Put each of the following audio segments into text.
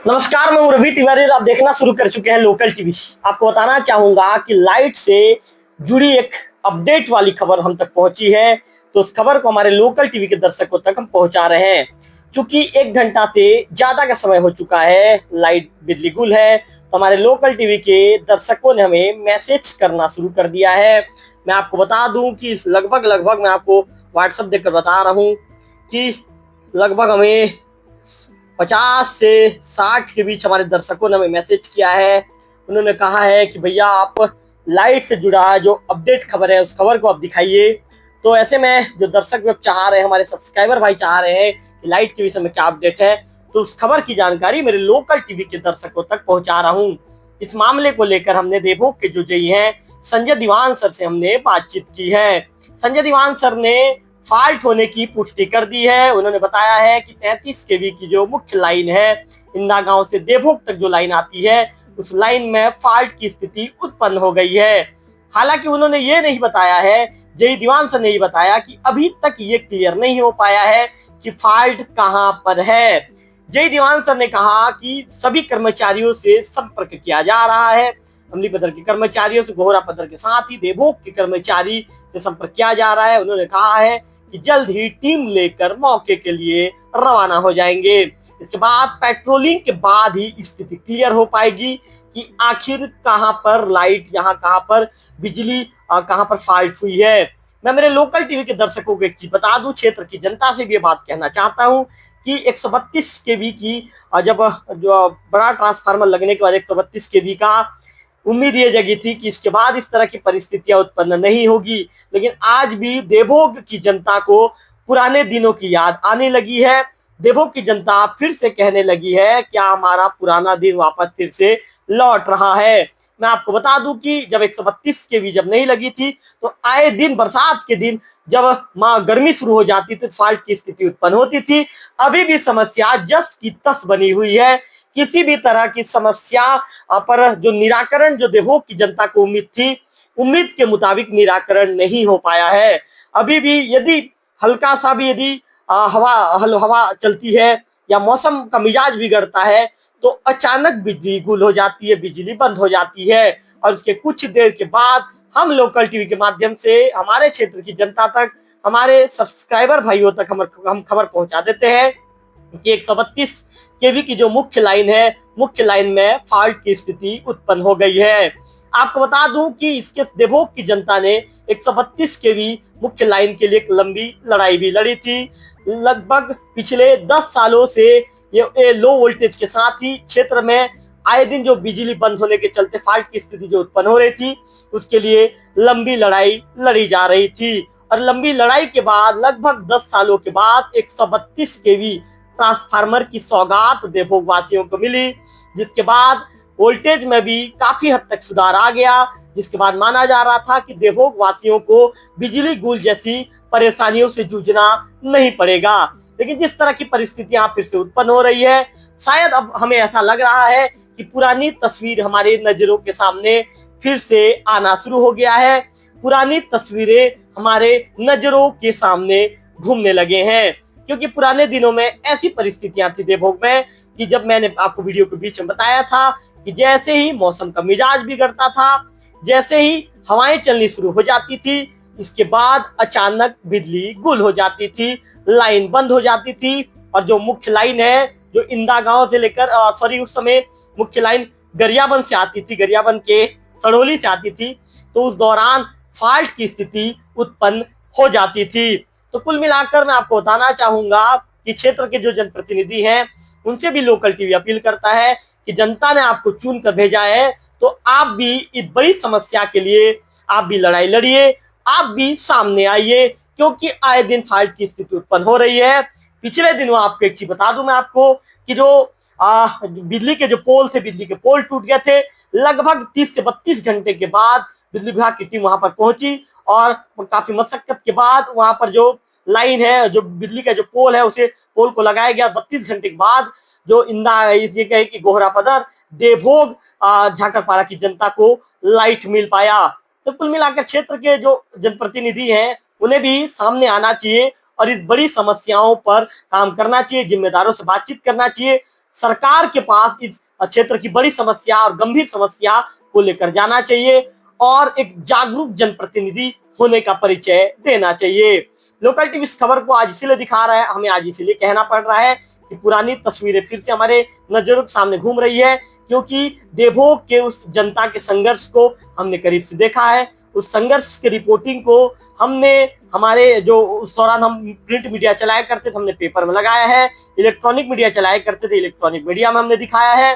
नमस्कार, मैं हूं रवि तिवारी और आप देखना शुरू कर चुके हैं लोकल टीवी। आपको बताना चाहूंगा कि लाइट से जुड़ी एक अपडेट वाली खबर हम तक पहुंची है, तो उस खबर को हमारे लोकल टीवी के दर्शकों तक हम पहुंचा रहे हैं। चूंकि 1 घंटा से ज्यादा का समय हो चुका है, लाइट बिजली गुल है, तो हमारे लोकल टीवी के दर्शकों ने हमें मैसेज करना शुरू कर दिया है। मैं आपको बता दूं कि लगभग मैं आपको व्हाट्सएप देकर बता रहा हूं कि लगभग हमें 50 से 60 के बीच हमारे दर्शकों ने हमें मैसेज किया है। उन्होंने कहा है कि भैया आप लाइट से जुड़ा जो अपडेट खबर है उस खबर को आप दिखाइए। तो ऐसे में जो दर्शक वेब चाह रहे हैं, हमारे सब्सक्राइबर भाई चाह रहे हैं कि लाइट के विषय में क्या अपडेट है, तो उस खबर की जानकारी मेरे लोकल टीवी के दर्शकों तक पहुंचा रहा हूं। इस मामले को लेकर हमने देवभोग के जो जेई हैं संजय दीवान सर से हमने बातचीत की है। संजय दीवान सर ने फॉल्ट होने की पुष्टि कर दी है। उन्होंने बताया है कि 33 केवी की जो मुख्य लाइन है, इंदा गांव से देवभोग तक जो लाइन आती है, उस लाइन में फॉल्ट की स्थिति उत्पन्न हो गई है। हालांकि उन्होंने ये नहीं बताया है, जेई दीवान सर ने ये बताया कि अभी तक ये क्लियर नहीं हो पाया है कि फॉल्ट कहां पर है। जेई दीवान सर ने कहा कि सभी कर्मचारियों से संपर्क किया जा रहा है। अमली पदर के कर्मचारियों से, गोहरा पदर के साथ ही देवभोग के कर्मचारी से संपर्क किया जा रहा है। उन्होंने कहा है कि जल्द ही टीम लेकर मौके के लिए रवाना हो जाएंगे। इसके बाद पेट्रोलिंग के बाद ही स्थिति क्लियर हो पाएगी कि आखिर कहां पर लाइट, यहाँ कहां पर बिजली, कहां पर फॉल्ट हुई है। मैं मेरे लोकल टीवी के दर्शकों को एक चीज बता दूं, क्षेत्र की जनता से भी ये बात कहना चाहता हूं कि 132 केवी की जब जो बड़ा ट्रांसफार्मर लगने के बाद 132 केवी का उम्मीद ये जगी थी कि इसके बाद इस तरह की परिस्थितियां उत्पन्न नहीं होगी, लेकिन आज भी देवभोग की जनता को पुराने दिनों की याद आने लगी है। देवभोग की जनता फिर से कहने लगी है क्या हमारा पुराना दिन वापस फिर से लौट रहा है। मैं आपको बता दूं कि जब 132 केवी जब नहीं लगी थी, तो आए दिन बरसात के दिन जब गर्मी शुरू हो जाती तो फॉल्ट की स्थिति उत्पन्न होती थी। अभी भी समस्या जस की तस बनी हुई है। किसी भी तरह की समस्या पर जो निराकरण जो देवभोग की जनता को उम्मीद थी, उम्मीद के मुताबिक निराकरण नहीं हो पाया है। अभी भी यदि हल्का सा भी यदि हवा चलती है या मौसम का मिजाज बिगड़ता है, तो अचानक बिजली गुल हो जाती है, बिजली बंद हो जाती है। और उसके कुछ देर के बाद हम लोकल टीवी के माध्यम से हमारे क्षेत्र की जनता तक, हमारे सब्सक्राइबर भाइयों तक हम खबर पहुंचा देते हैं कि 132 केवी की जो मुख्य लाइन है, मुख्य लाइन में फॉल्ट की स्थिति उत्पन्न हो गई है। आपको बता दूं कि इसके देवभोग की जनता ने 132 केवी मुख्य लाइन के लिए एक लंबी लड़ाई भी लड़ी थी। लगभग पिछले 10 सालों से ये लो वोल्टेज के साथ ही क्षेत्र में आए दिन जो बिजली बंद होने के चलते फॉल्ट की स्थिति जो उत्पन्न हो रही थी, उसके लिए लंबी लड़ाई लड़ी जा रही थी। और लंबी लड़ाई के बाद लगभग 10 सालों के बाद 132 केवी ट्रांसफार्मर की सौगात देवभोग वासियों को मिली, जिसके बाद वोल्टेज में भी काफी हद तक सुधार आ गया। जिसके बाद माना जा रहा था कि देवभोग वासियों को बिजली गुल जैसी परेशानियों से जूझना नहीं पड़ेगा, लेकिन जिस तरह की परिस्थितियां फिर से उत्पन्न हो रही है, शायद अब हमें ऐसा लग रहा है कि पुरानी तस्वीर हमारे नजरों के सामने फिर से आना शुरू हो गया है। पुरानी तस्वीरें हमारे नजरों के सामने घूमने लगे हैं, क्योंकि पुराने दिनों में ऐसी परिस्थितियां थी देवभोग में कि जब मैंने आपको वीडियो के बीच में बताया था कि जैसे ही मौसम का मिजाज बिगड़ता था, जैसे ही हवाएं चलनी शुरू हो जाती थी, इसके बाद अचानक बिजली गुल हो जाती थी, लाइन बंद हो जाती थी। और जो मुख्य लाइन है, जो इंदा गांव से लेकर उस समय मुख्य लाइन गरियाबंद से आती थी, गरियाबंद के सड़ोली से आती थी, तो उस दौरान फॉल्ट की स्थिति उत्पन्न हो जाती थी। तो कुल मिलाकर मैं आपको बताना चाहूंगा कि क्षेत्र के जो जनप्रतिनिधि हैं, उनसे भी लोकल टीवी अपील करता है कि जनता ने आपको चुन कर भेजा है, तो आप भी इस बड़ी समस्या के लिए आप भी लड़ाई लड़िए, आप भी सामने आइए, क्योंकि आए दिन फॉल्ट की स्थिति उत्पन्न हो रही है। पिछले दिनों आपको एक चीज बता दूं मैं आपको कि जो बिजली के जो पोल थे, बिजली के पोल टूट गए थे। लगभग 30 से 32 घंटे के बाद बिजली विभाग की टीम वहां पर पहुंची और काफी मशक्कत के बाद वहां पर जो लाइन है, जो बिजली का जो पोल है, उसे पोल को लगाया गया। 32 घंटे के बाद जो इंदा ये कहे कि गोहरा पदर देवभोग झाकरपारा की जनता को लाइट मिल पाया। तो कुल मिलाकर क्षेत्र के जो जनप्रतिनिधि हैं, उन्हें भी सामने आना चाहिए और इस बड़ी समस्याओं पर काम करना चाहिए, जिम्मेदारों से बातचीत करना चाहिए। सरकार के पास इस क्षेत्र की बड़ी समस्या और गंभीर समस्या को लेकर जाना चाहिए और एक जागरूक जनप्रतिनिधि होने का परिचय देना चाहिए। लोकल टीवी इस खबर को आज इसीलिए दिखा रहा है, हमें आज इसीलिए कहना पड़ रहा है कि पुरानी तस्वीरें फिर से हमारे नजरों के सामने घूम रही है, क्योंकि देवभोग के उस जनता के संघर्ष को हमने करीब से देखा है। उस संघर्ष की रिपोर्टिंग को हमने हमारे जो उस दौरान हम प्रिंट मीडिया चलाया करते थे, हमने पेपर में लगाया है, इलेक्ट्रॉनिक मीडिया चलाया करते थे, इलेक्ट्रॉनिक मीडिया में हमने दिखाया है।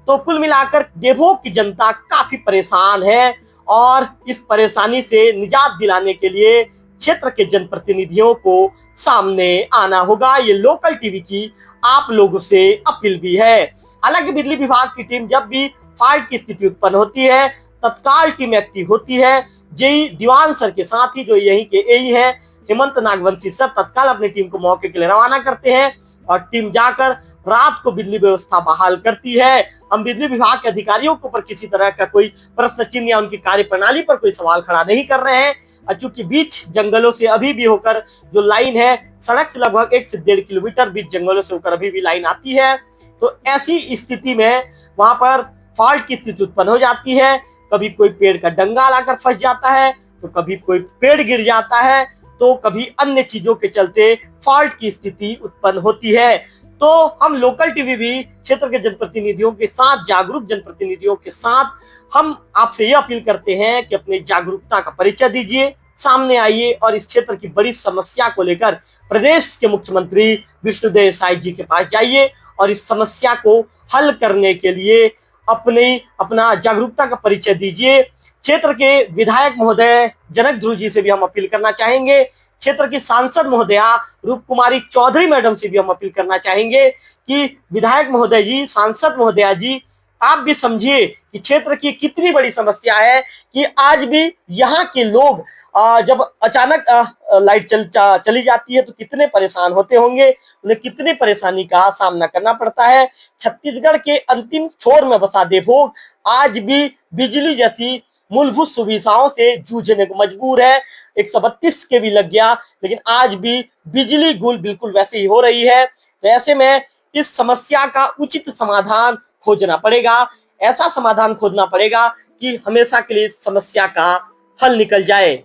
तो कुल मिलाकर देवभोग की जनता काफी परेशान है और इस परेशानी से निजात दिलाने के लिए क्षेत्र के जनप्रतिनिधियों को सामने आना होगा। ये लोकल टीवी की आप लोगों से अपील भी है। हालांकि बिजली विभाग की टीम जब भी फाल्ट की स्थिति उत्पन्न होती है तत्काल टीम एक्टिव होती है। जेई दीवान सर के साथ ही जो यहीं के एई है हेमंत नागवंशी सर तत्काल अपनी टीम को मौके के लिए रवाना करते हैं और टीम जाकर रात को बिजली व्यवस्था बहाल करती है। हम बिजली विभाग के अधिकारियों के ऊपर किसी तरह का कोई प्रश्न चिन्ह या उनकी कार्यप्रणाली पर कोई सवाल खड़ा नहीं कर रहे हैं। चूंकि बीच जंगलों से अभी भी होकर जो लाइन है, सड़क से लगभग 1 से 1.5 किलोमीटर बीच जंगलों से होकर अभी भी लाइन आती है, तो ऐसी स्थिति में वहां पर फॉल्ट की स्थिति उत्पन्न हो जाती है। कभी कोई पेड़ का डंगा लाकर फंस जाता है, तो कभी कोई पेड़ गिर जाता है, तो कभी अन्य चीजों के चलते फॉल्ट की स्थिति उत्पन्न होती है। तो हम लोकल टीवी भी क्षेत्र के जनप्रतिनिधियों के साथ, जागरूक जनप्रतिनिधियों के साथ हम आपसे यह अपील करते हैं कि अपनी जागरूकता का परिचय दीजिए, सामने आइए और इस क्षेत्र की बड़ी समस्या को लेकर प्रदेश के मुख्यमंत्री विष्णुदेव साय जी के पास जाइए और इस समस्या को हल करने के लिए अपना जागरूकता का परिचय दीजिए। क्षेत्र के विधायक महोदय जनक ध्रुव जी से भी हम अपील करना चाहेंगे, क्षेत्र की सांसद महोदया रूप कुमारी चौधरी मैडम से भी हम अपील करना चाहेंगे कि विधायक महोदय जी, सांसद महोदया जी, आप भी समझिए कि क्षेत्र की कितनी बड़ी समस्या है कि आज भी यहाँ के लोग जब अचानक लाइट चली जाती है तो कितने परेशान होते होंगे, उन्हें कितने परेशानी का सामना करना पड़ता है। छत्तीसगढ़ के अंतिम छोर में बसा देवभोग आज भी बिजली जैसी मूलभूत सुविधाओं से जूझने को मजबूर है। 132 के भी लग गया, लेकिन आज भी बिजली गुल बिल्कुल वैसे ही हो रही है। तो ऐसे में इस समस्या का उचित समाधान खोजना पड़ेगा, ऐसा समाधान खोजना पड़ेगा कि हमेशा के लिए इस समस्या का हल निकल जाए।